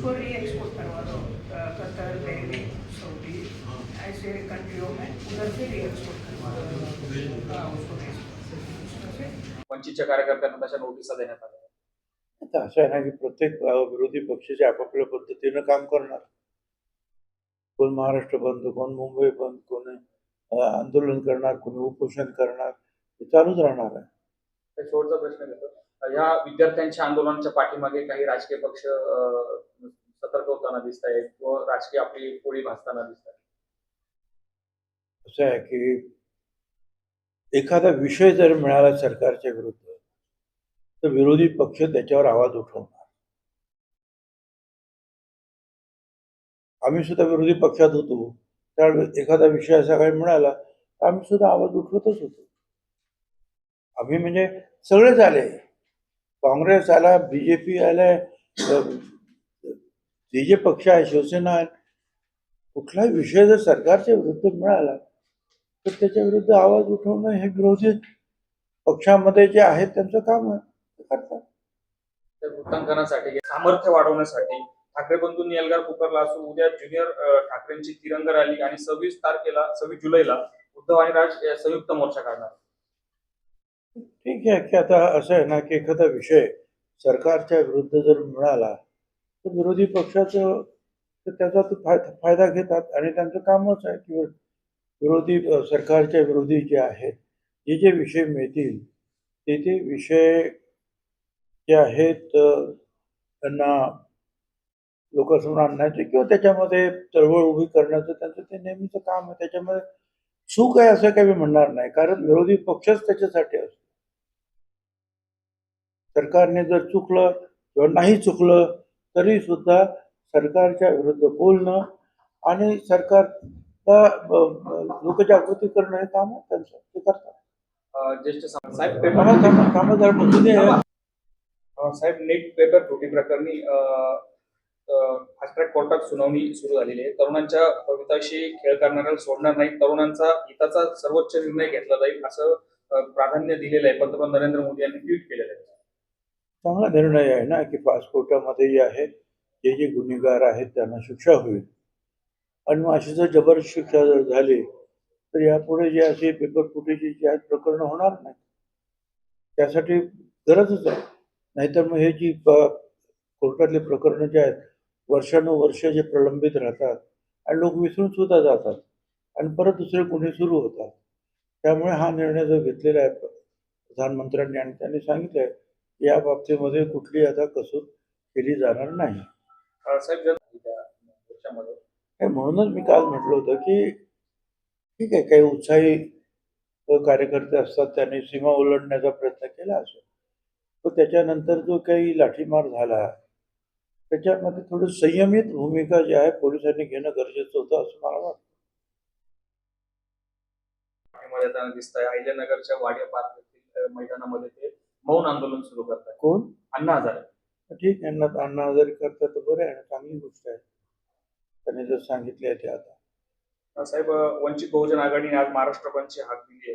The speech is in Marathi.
उसको री एक्सपोर्ट करवा दो, कतर, बहरीन, सऊदी, ऐसे कंट्रियों में उधर से री एक्सपोर्ट करवा दो, उसको भेज दो। वंचितच्या कार्यकर्त्यांना तशा नोटिसा देण्यात आल्या. आता असं आहे ना की प्रत्येक विरोधी पक्षाचे आपापल्या पद्धतीनं काम करणार. कोण महाराष्ट्र बंद, कोण मुंबई बंद, कोण आंदोलन करणार, कोणी उपोषण करणार, हे चालूच राहणार आहे. तर शेवटचा प्रश्न घेतो. या विद्यार्थ्यांच्या आंदोलनाच्या पाठीमागे काही राजकीय पक्ष सतर्क होताना दिसत आहेत किंवा राजकीय आपली पोळी भासताना दिसत आहेत. असं आहे की एखादा विषय जर मिळाला सरकारच्या विरुद्ध तर विरोधी पक्ष त्याच्यावर आवाज उठवणार. आम्ही सुद्धा विरोधी पक्षात होतो, त्यावेळी एखादा विषय असा काही मिळाला तर आम्ही सुद्धा आवाज उठवतच होतो. आम्ही म्हणजे सगळेच आले, काँग्रेस आला, बीजेपी आलाय, जे पक्ष आहे, शिवसेना आहे, कुठलाही विषय जर सरकारच्या विरुद्ध मिळाला तर त्याच्या विरुद्ध आवाज उठवणं हे विरोधी पक्षामध्ये जे आहेत त्यांचं काम आहे, ते करतात. त्या वृत्तांकनासाठी सामर्थ्य वाढवण्यासाठी ठाकरे बंधूंनी एल्गार पुकारला असून उद्या ज्युनियर ठाकरेंची तिरंगा रॅली आणि 26 जुलैला उद्धव आणि राज संयुक्त मोर्चा काढणार. ठीक आहे की आता असं आहे ना की एखादा विषय सरकारच्या विरुद्ध जर मिळाला तर विरोधी पक्षाचं त्याचा फायदा घेतात आणि त्यांचं कामच आहे की विरोधी सरकारच्या विरोधी जे आहेत जे विषय मिळतील ते विषय जे आहेत त्यांना लोकांसमोर आणण्याचे किंवा त्याच्यामध्ये चळवळ उभी करण्याचं त्यांचं ते नेहमीचं काम आहे. त्याच्यामध्ये चूक आहे असं काही मी म्हणणार नाही, कारण विरोधी पक्षच त्याच्यासाठी असतो. सरकारने जर चुकलं किंवा नाही चुकलं तरी सुद्धा सरकारच्या विरुद्ध बोलणं आणि सरकारला लोकजागृती करणं हे काम त्यांचं ते करतात. ज्येष्ठ साहेब नेट पेपर फुटी प्रकरणी फास्ट ट्रॅक कोर्टात सुनावणी सुरू झालेली आहे. तरुणांच्या भवितव्याशी खेळ करणाऱ्याला सोडणार नाही, तरुणांचा हिताचा सर्वोच्च निर्णय घेतला जाईल असं प्राधान्य दिलेलं आहे. पंतप्रधान नरेंद्र मोदी यांनी ट्विट केलेलं आहे. चांगला निर्णय आहे ना की पासपोर्टामध्ये जे आहे जे गुन्हेगार आहेत त्यांना शिक्षा होईल आणि मग अशी जर जबर शिक्षा जर झाली तर यापुढे जे असे पेपर फुटीची जी आहेत प्रकरणं होणार नाही. त्यासाठी गरजच आहे. नाहीतर मग हे जी कोर्टातले प्रकरणं जे आहेत वर्षानुवर्ष जे प्रलंबित राहतात आणि लोक विसरून सुद्धा जातात आणि परत दुसरे गुन्हे सुरू होतात. त्यामुळे हा निर्णय जो घेतलेला आहे प्रधानमंत्र्यांनी आणि त्यांनी सांगितलंय या बाबतीमध्ये कुठली आता कसूर केली जाणार नाही. म्हणूनच मी काल म्हटलं होतं की ठीक आहे, काही उत्साही कार्यकर्ते असतात त्यांनी सीमा ओलांडण्याचा प्रयत्न केला असेल, पण त्याच्यानंतर जो काही लाठीमार झाला त्याच्यामध्ये थोडं संयमित भूमिका जी आहे पोलिसांनी घेणं गरजेचं होतं असं मला वाटतं. दिसतंय अहिल्यानगरच्या वाडिया पार्क मैदानामध्ये ते मौन आंदोलन सुरू करतात. कोण? अण्णा हजारे. ठीक आहे ना, अण्णा हजारे करतात तर बरं आहे ना, चांगली गोष्ट आहे. त्यांनी जर सांगितले ते आता. साहेब वंचित बहुजन आघाडीने आज महाराष्ट्र बंदची हाक दिली आहे.